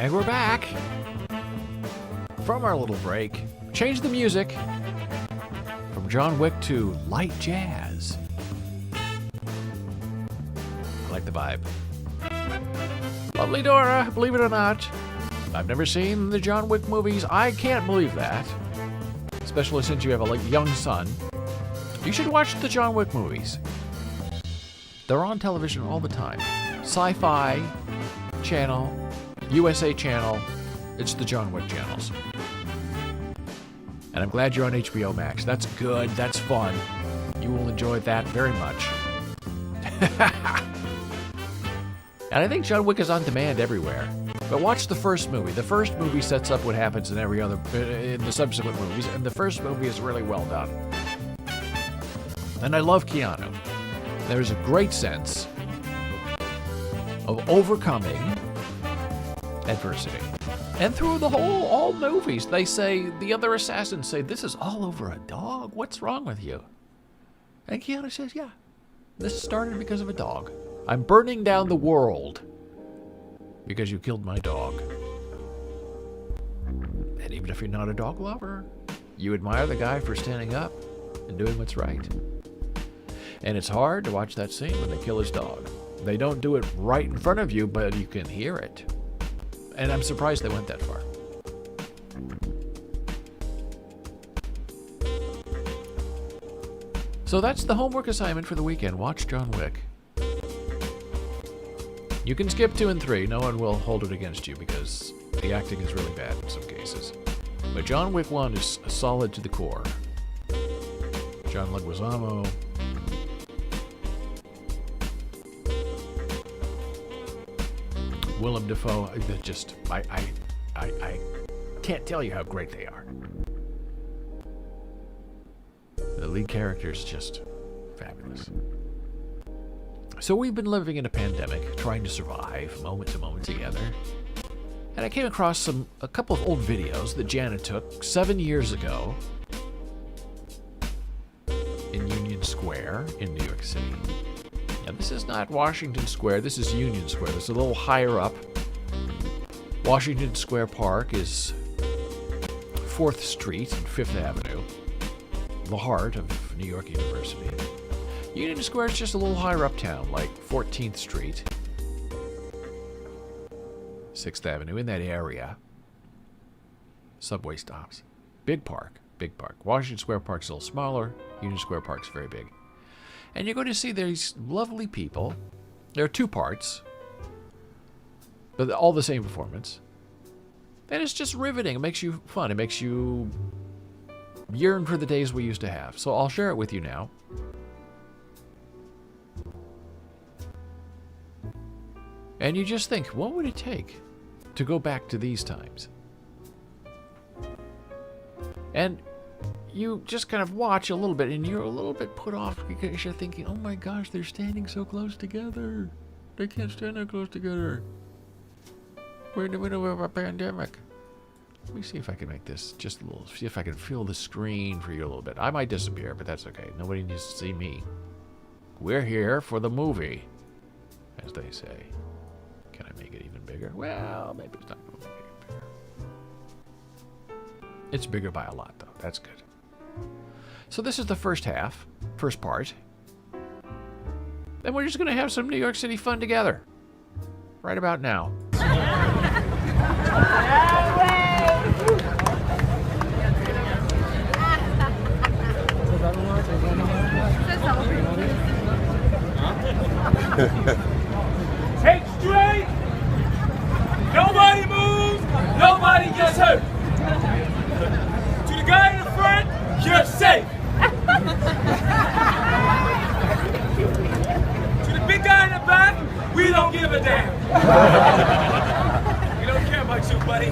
And we're back from our little break. Change the music from John Wick to light jazz. I like the vibe. Lovely Dora, believe it or not. I've never seen the John Wick movies. I can't believe that. Especially since you have a young son. You should watch the John Wick movies. They're on television all the time. Sci-Fi Channel, USA Channel. It's the John Wick channels. And I'm glad you're on HBO Max. That's good. That's fun. You will enjoy that very much. And I think John Wick is on demand everywhere. But watch the first movie. The first movie sets up what happens in in the subsequent movies, and the first movie is really well done. And I love Keanu. There's a great sense of overcoming adversity. And through all movies, they say, the other assassins say, this is all over a dog. What's wrong with you? And Keanu says, yeah, this started because of a dog. I'm burning down the world because you killed my dog. And even if you're not a dog lover, you admire the guy for standing up and doing what's right. And it's hard to watch that scene when they kill his dog. They don't do it right in front of you, but you can hear it. And I'm surprised they went that far. So that's the homework assignment for the weekend. Watch John Wick. You can skip 2 and 3. No one will hold it against you because the acting is really bad in some cases. But John Wick 1 is solid to the core. John Leguizamo. Willem Dafoe, I can't tell you how great they are. The lead character is just fabulous. So we've been living in a pandemic, trying to survive moment to moment together. And I came across a couple of old videos that Janet took 7 years ago in Union Square in New York City. Now, this is not Washington Square, this is Union Square. This is a little higher up. Washington Square Park is 4th Street and 5th Avenue, the heart of New York University. Union Square is just a little higher uptown, like 14th Street, 6th Avenue, in that area. Subway stops. Big park, big park. Washington Square Park's a little smaller, Union Square Park's very big. And you're going to see these lovely people. There are 2 parts, but all the same performance. And it's just riveting. It makes you fun. It makes you yearn for the days we used to have. So I'll share it with you now. And you just think, what would it take to go back to these times? And you just kind of watch a little bit, and you're a little bit put off because you're thinking, oh my gosh, they're standing so close together. They can't stand that close together. We're in the middle of a pandemic. Let me see if I can make this just a little, see if I can fill the screen for you a little bit. I might disappear, but that's okay. Nobody needs to see me. We're here for the movie, as they say. Can I make it even bigger? Well, maybe it's not going to make it bigger. It's bigger by a lot, though. That's good. So this is the first half, first part. Then we're just going to have some New York City fun together. Right about now. Take straight. Nobody moves. Nobody gets hurt. To the guy in the front, you're safe. To the big guy in the back, we don't give a damn. We don't care about you, buddy.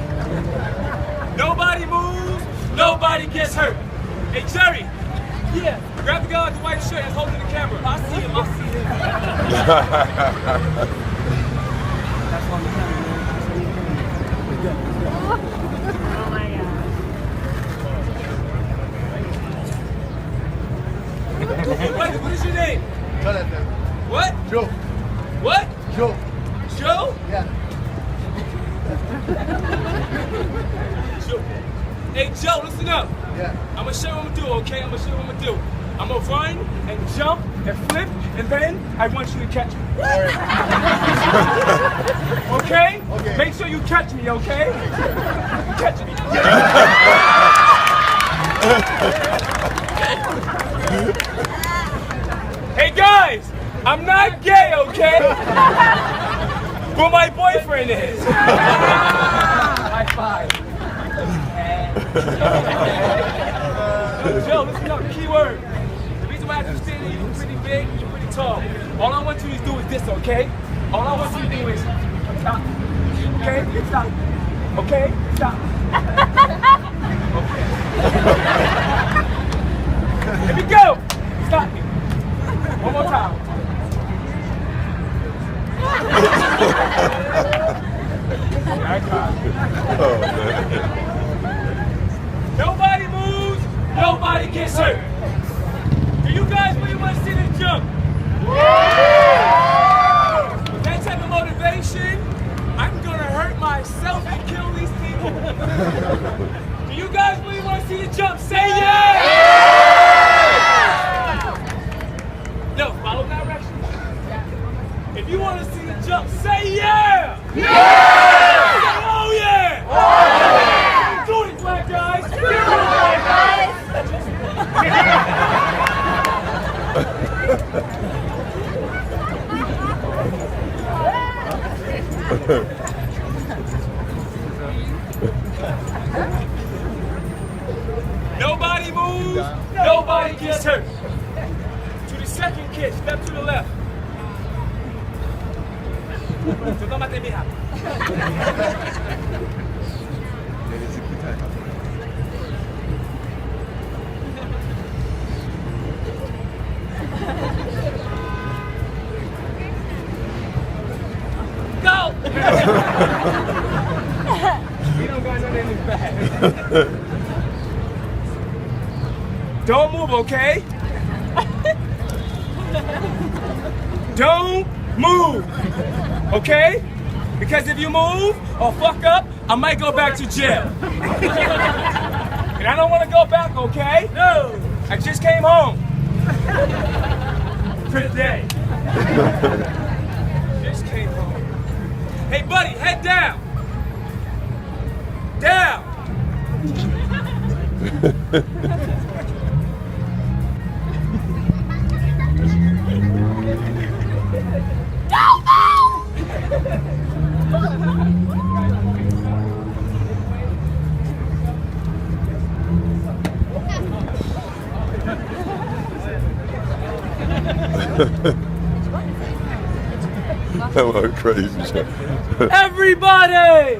Nobody moves. Nobody gets hurt. Hey, Jerry. Yeah. Grab the guy with the white shirt that's holding the camera. I see him. I see him. That's on the camera. Oh my God. What is your name? Jonathan. What? Joe. What? Joe. Joe? Yeah. Hey, Joe, listen up. Yeah. I'm gonna show you what I'm gonna do, okay? I'm gonna show you what I'm gonna do. I'm gonna run and jump and flip, and then I want you to catch me. Okay? Okay. Make sure you catch me, okay? Catch me. Hey guys, I'm not gay, okay? But my boyfriend is. High five. Joe, listen up, key word. The reason why I just saying that you're pretty big, you're pretty tall. All I want you to do is this, okay? All I want you to do is stop. Okay? Stop. Okay? Stop. Okay. Here we go. Stop me. One more time. Nobody moves, nobody gets hurt. Do you guys really want to see this jump? With that type of motivation, I'm gonna hurt myself and kill these people. Do you guys really want to see the jump? Say yeah! No, follow directions. If you want to see the jump, say yeah! Yeah! Say oh yeah! Oh yeah! Do it, black guys! Do it, black Nobody moves, nobody gets hurt. To the second kick, step to the left. So don't let me happen. Go! We don't got nothing in this bag. Don't move, okay? Don't move, okay? Because if you move or fuck up, I might go back to jail. And I don't want to go back, okay? No. I just came home. For today. Just came home. Hey, buddy, head down. Down. That was crazy. Everybody!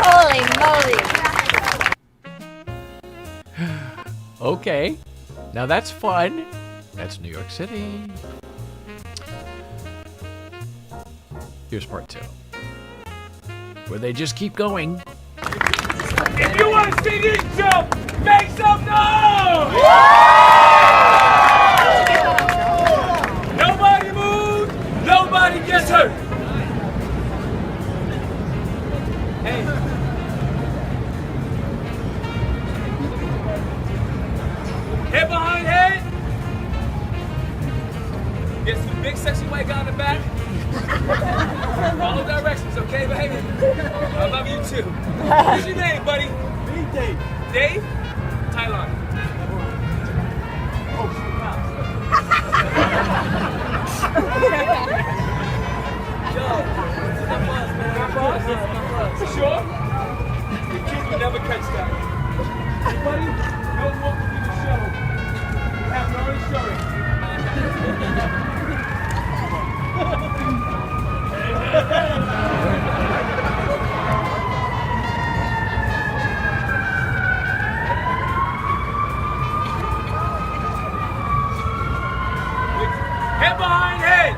Holy moly. Okay, now that's fun. That's New York City. Here's part 2, where they just keep going. If you want to see this jump, make some noise! Nobody moves, nobody gets hurt. Hey. Head behind head. Get some big sexy white guy in the back. Follow directions, okay, baby? I love you too. What's your name, buddy? Me, Dave. Dave? Thailand. Oh, Yo, this is my boss, man. My boss? This is my boss. Sure? The kids will never catch that. Hey, buddy, no more to the show. We have no insurance. Head behind head.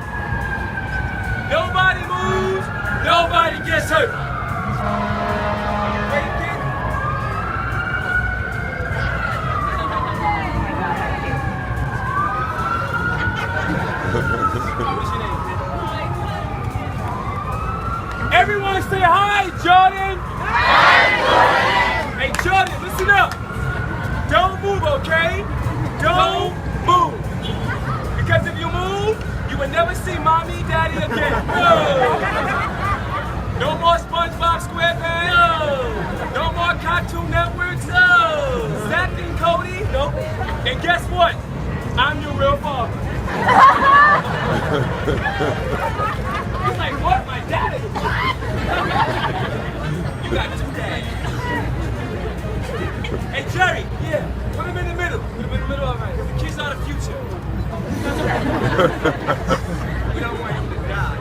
Everyone say hi, Jordan. Hey, Jordan, listen up. Don't move, okay? Don't move. Because if you move, you will never see mommy and daddy again. No more SpongeBob SquarePants. No more Cartoon Networks. Zach and Cody. Nope. And guess what? I'm your real father. He's like, what? My dad? You got two dads. Hey, Jerry. Yeah. Put him in the middle. Put him in the middle, all right. The kids are the future. We don't want him to die.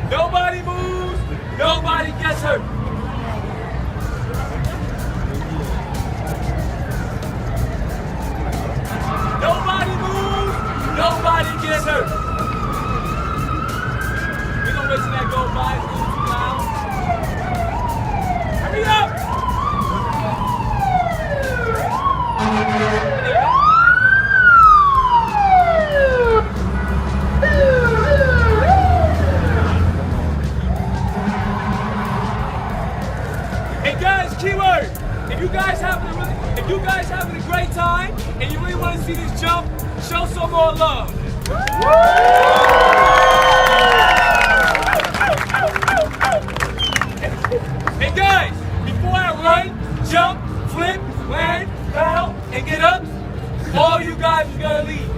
Nobody moves. Nobody gets hurt. Nobody moves. Nobody gets hurt. We don't wait till that go by. It's too loud. Hurry up! Hey guys, keyword. If you guys having a great time and you really want to see this jump, show some more love. Hey guys, before I run, jump, flip, land, bow, and get up, all you guys are gonna leave.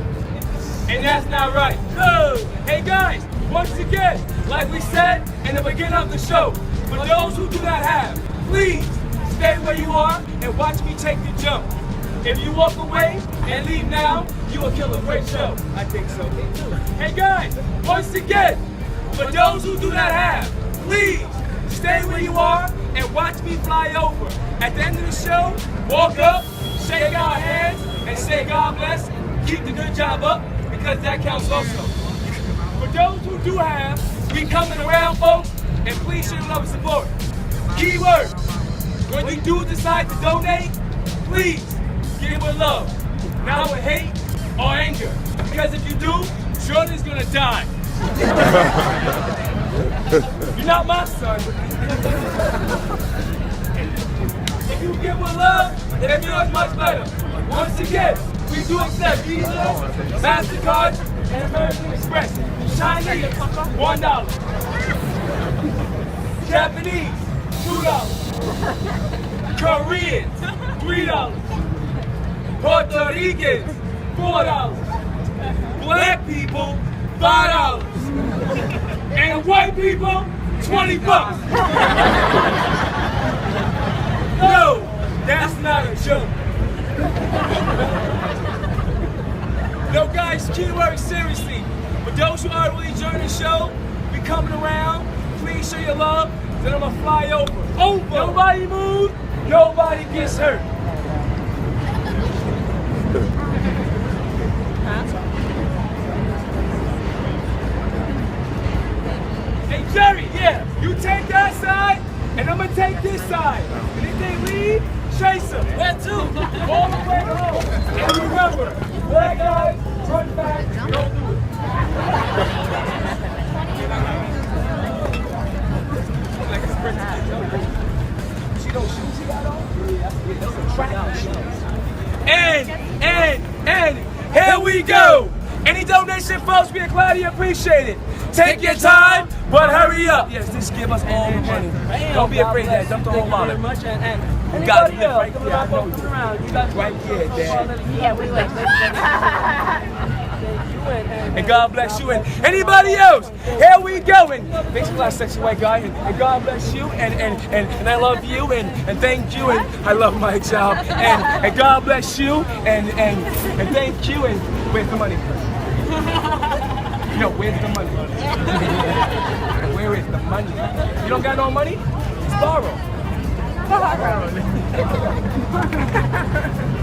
And that's not right. No. Hey guys, once again, like we said in the beginning of the show, for those who do not have, please stay where you are and watch me take the jump. If you walk away and leave now, you will kill a great show. I think so. Hey guys, once again, for those who do not have, please stay where you are and watch me fly over. At the end of the show, walk up, shake our hands, and say God bless. Keep the good job up, because that counts also. For those who do have, we coming around, folks, and please show your love and support. Keyword, when you do decide to donate, please give it with love, not with hate or anger. Because if you do, Jordan's gonna die. You're not my son. If you give with love, then it feels much better. Once again, we do accept Visa, MasterCard, and American Express. Chinese, $1. Japanese, $2. Koreans, $3. Puerto Ricans, $4. Black people, $5. And white people, $20. No, that's not a joke. No, guys, keyword seriously. For those who are really enjoying the show, be coming around. Please show your love. Then I'm gonna fly over. Nobody moves. Nobody gets hurt. Hey Jerry, yeah, you take that side, and I'm gonna take this side. And if they leave, chase them. Where to? All the way home. And remember, black guys, run back, don't do it. Like a sprint. She don't shoot, she got on? Yeah, those are track shoes. And here we go. Any donation, folks, we are gladly appreciate it. Take your time, but hurry up. Yes, just give us all the money. Don't be afraid, Dad. Dump the whole wallet. You got to live right here. I know you. Right here, Dad. Yeah, we went. And God bless you. And anybody else, here we go. And thanks for that sexy white guy. And God bless you. And I love you. And thank you. And I love my job. And God bless you. And thank you. And where's the money? No, where's the money? Where is the money? You don't got no money? It's borrow.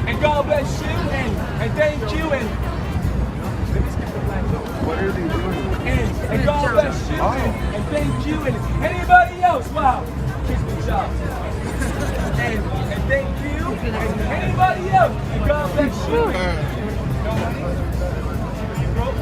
And God bless you. And thank you. And What are they doing? And God bless you, and thank you, and anybody else, wow, kiss me, job. And thank you, and anybody else, and God bless you. No money? You broke?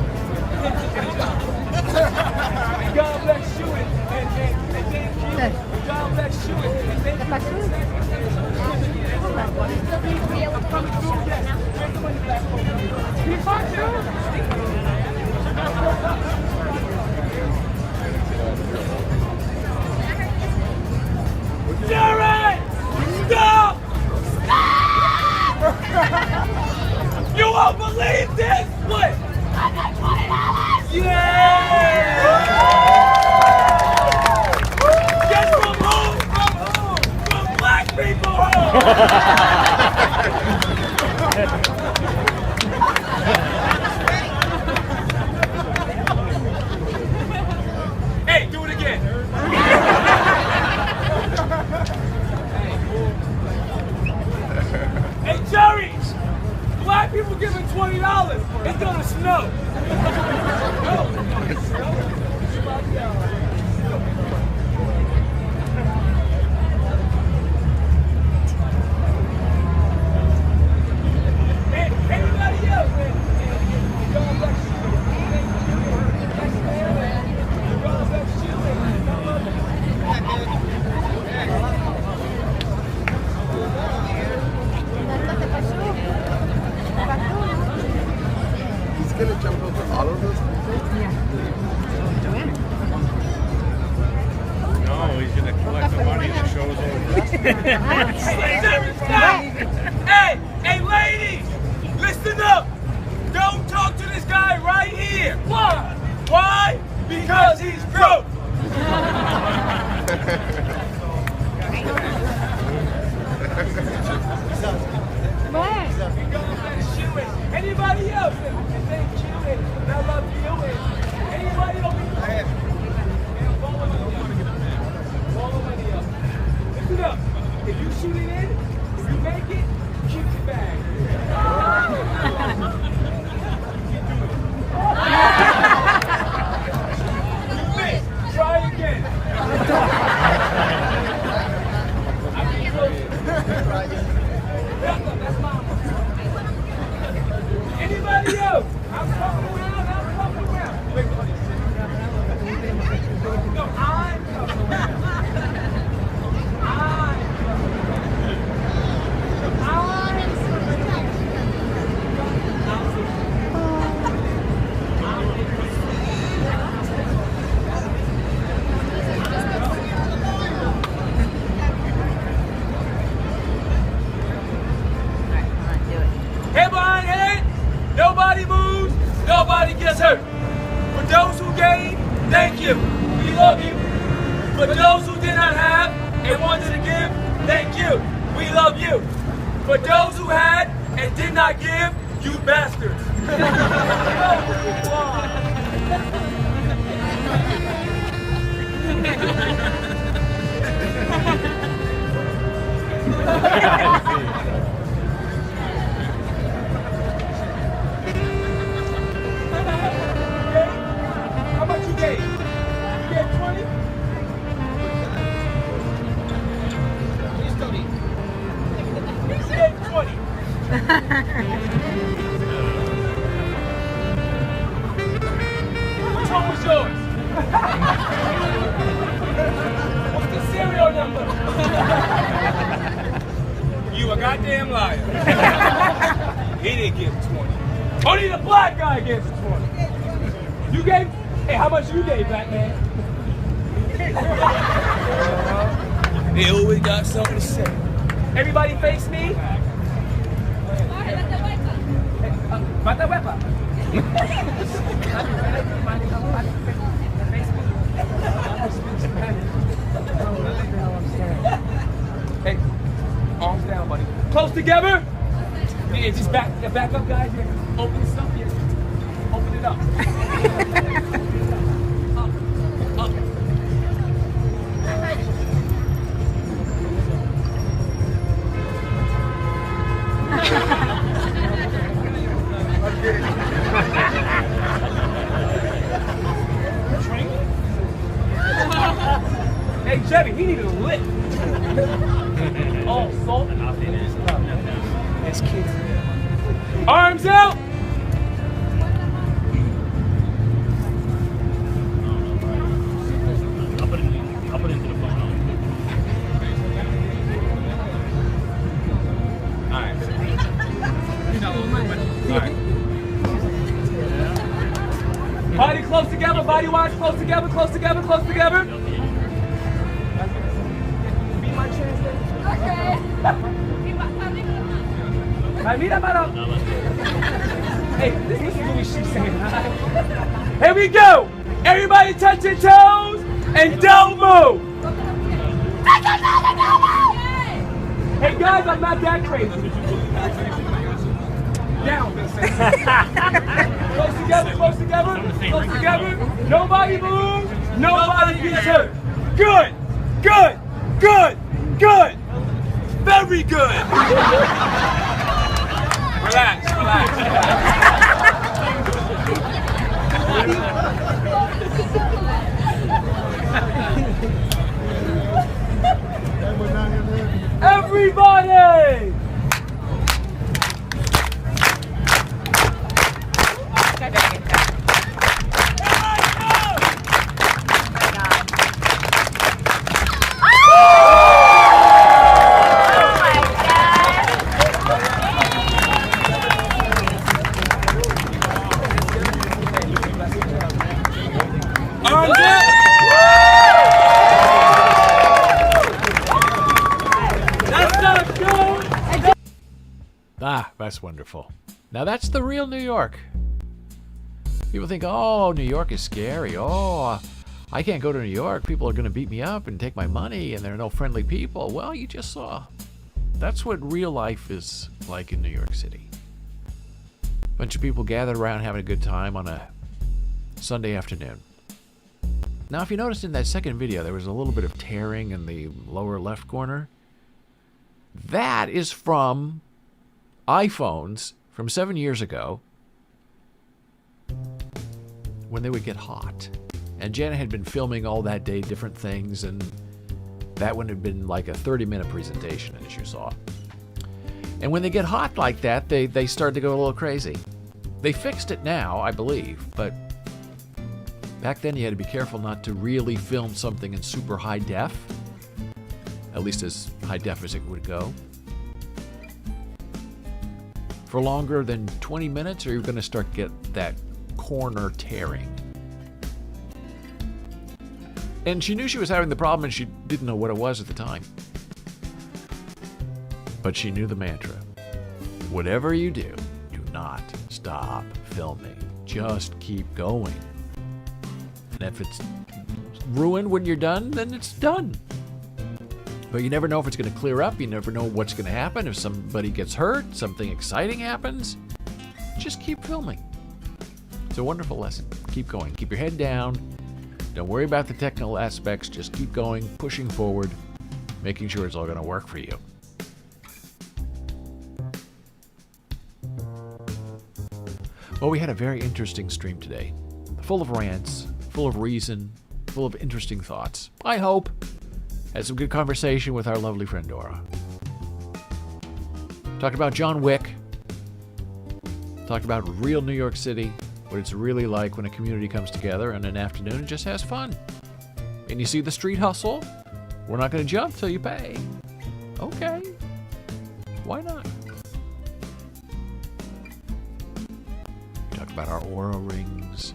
All of us? No, he's gonna collect the money and the show's over. Hey, ladies, listen up. Don't talk to this guy right here. Why? Why? Because he's broke. Anybody else? Thank you. And I love you. Anybody over here? Follow money up. Listen up. If you shoot it in, if you make it, keep your bag. You missed. Try again. That's mine. Anybody else? I'm coming around. Wait, buddy. No, I'm coming around. Head behind head, nobody moves, nobody gets hurt. For those who gave, thank you, we love you. For those who did not have and wanted to give, thank you, we love you. For those who had and did not give, you bastards. How much you gave? You gave 20? You still need. You gave 20. Which one was yours? What's the serial number? You a goddamn liar. He didn't give 20. Only the black guy gives 20. You gave, hey, how much you gave, black man? They always got something to say. Everybody face me. Bata wepa. Hey, arms down, buddy. Close together. Yeah, just back up, guys. Yeah. Open this up. Yeah. Open it up. Up. Hey, Chevy, he needed a lift. Oh, salt. This kid. Arms out. I'll put it into the phone. All right. Body close together, body wise close together, close together, close together. Be my translator. Okay. Mira, mano. Hey, this is what she's saying. Here we go. Everybody touch your toes and don't move. Hey guys, I'm not that crazy. Down. Close together, close together, close together. Nobody moves, nobody gets hurt. Good, good, good, good. Very good. Relax, relax. Everybody! Arms up! That's not good! Ah, that's wonderful. Now that's the real New York. People think, oh, New York is scary. Oh, I can't go to New York. People are going to beat me up and take my money, and there are no friendly people. Well, you just saw. That's what real life is like in New York City. Bunch of people gathered around having a good time on a Sunday afternoon. Now, if you noticed in that second video, there was a little bit of tearing in the lower left corner. That is from iPhones from 7 years ago when they would get hot. And Janet had been filming all that day different things, and that one had been like a 30-minute presentation, as you saw. And when they get hot like that, they start to go a little crazy. They fixed it now, I believe, but back then you had to be careful not to really film something in super high def, at least as high def as it would go, for longer than 20 minutes, or you're going to start to get that corner tearing. And she knew she was having the problem, and she didn't know what it was at the time. But she knew the mantra. Whatever you do, do not stop filming. Just keep going. And if it's ruined when you're done, then it's done. But you never know if it's going to clear up. You never know what's going to happen. If somebody gets hurt, something exciting happens, just keep filming. It's a wonderful lesson. Keep going. Keep your head down. Don't worry about the technical aspects. Just keep going, pushing forward, making sure it's all going to work for you. Well, we had a very interesting stream today. Full of rants, full of reason, full of interesting thoughts. I hope. Had some good conversation with our lovely friend Oura. Talked about John Wick. Talked about real New York City. What it's really like when a community comes together in an afternoon and just has fun. And you see the street hustle? We're not going to jump till you pay. Okay. Why not? Talk about our Oura rings.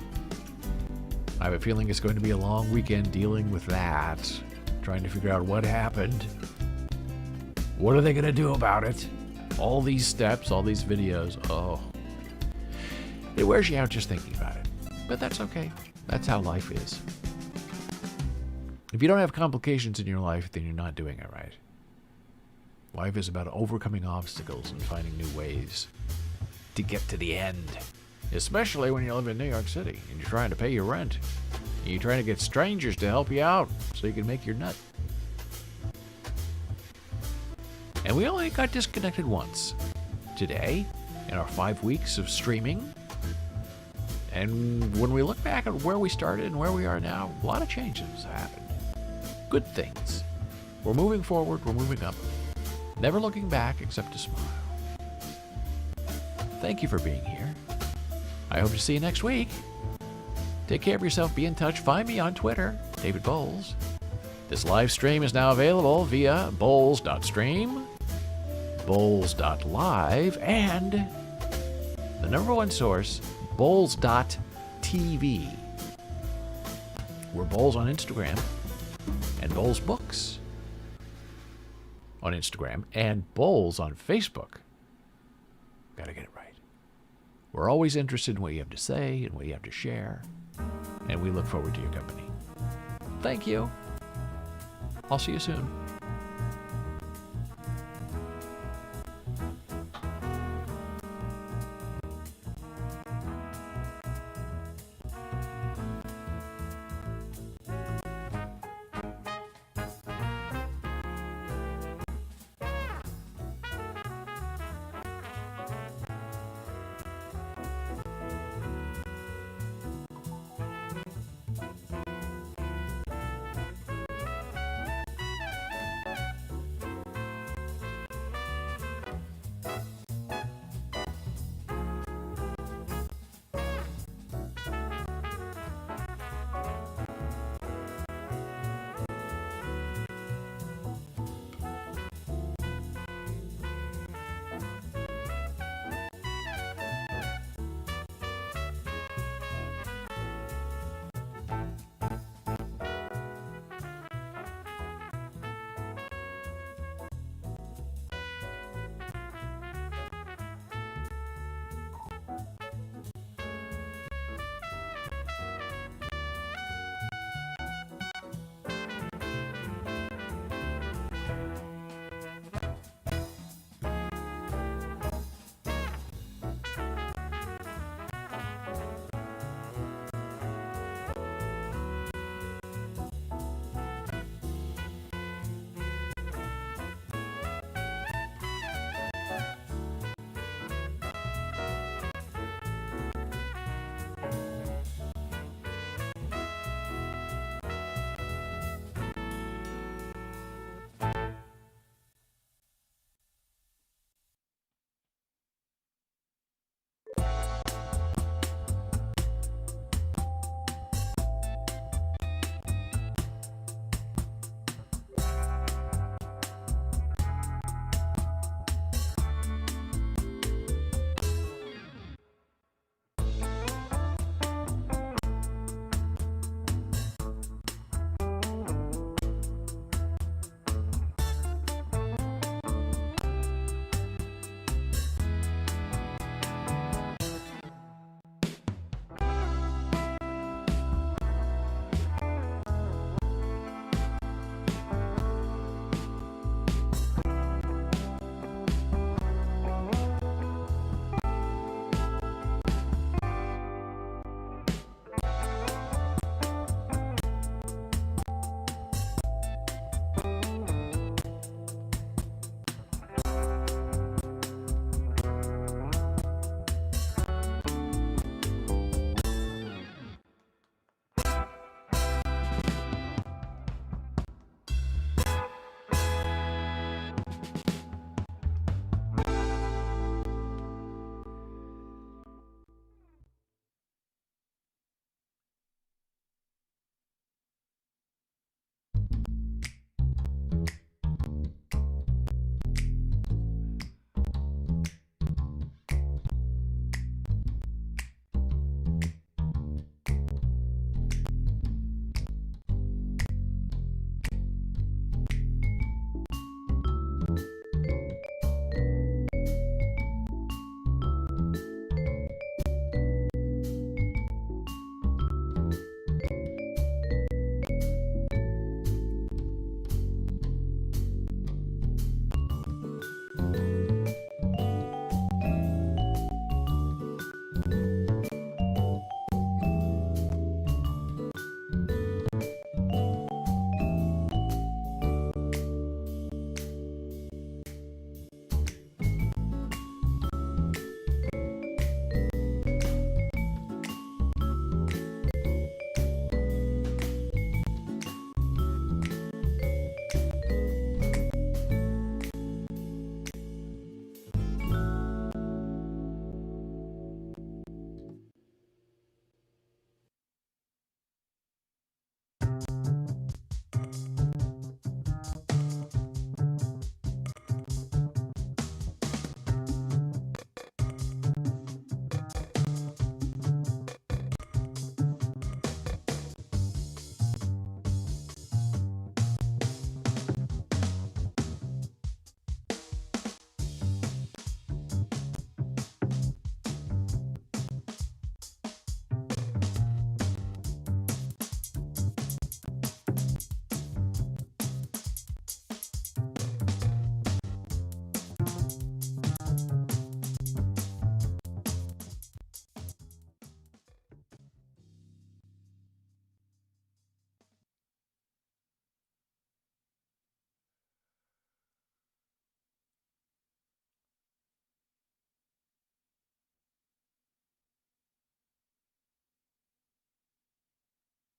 I have a feeling it's going to be a long weekend dealing with that. Trying to figure out what happened. What are they going to do about it? All these steps, all these videos. Oh. It wears you out just thinking about it. But that's okay. That's how life is. If you don't have complications in your life, then you're not doing it right. Life is about overcoming obstacles and finding new ways to get to the end. Especially when you live in New York City and you're trying to pay your rent. And you're trying to get strangers to help you out so you can make your nut. And we only got disconnected once. Today, in our 5 weeks of streaming. And when we look back at where we started and where we are now, a lot of changes have happened. Good things. We're moving forward, we're moving up. Never looking back except to smile. Thank you for being here. I hope to see you next week. Take care of yourself, be in touch, find me on Twitter, David Boles. This live stream is now available via boles.stream, boles.live, and the number one source, boles.tv. We're Boles on Instagram, and Boles Books on Instagram, and Boles on Facebook. Gotta get it right. We're always interested in what you have to say and what you have to share, and we look forward to your company. Thank you. I'll see you soon.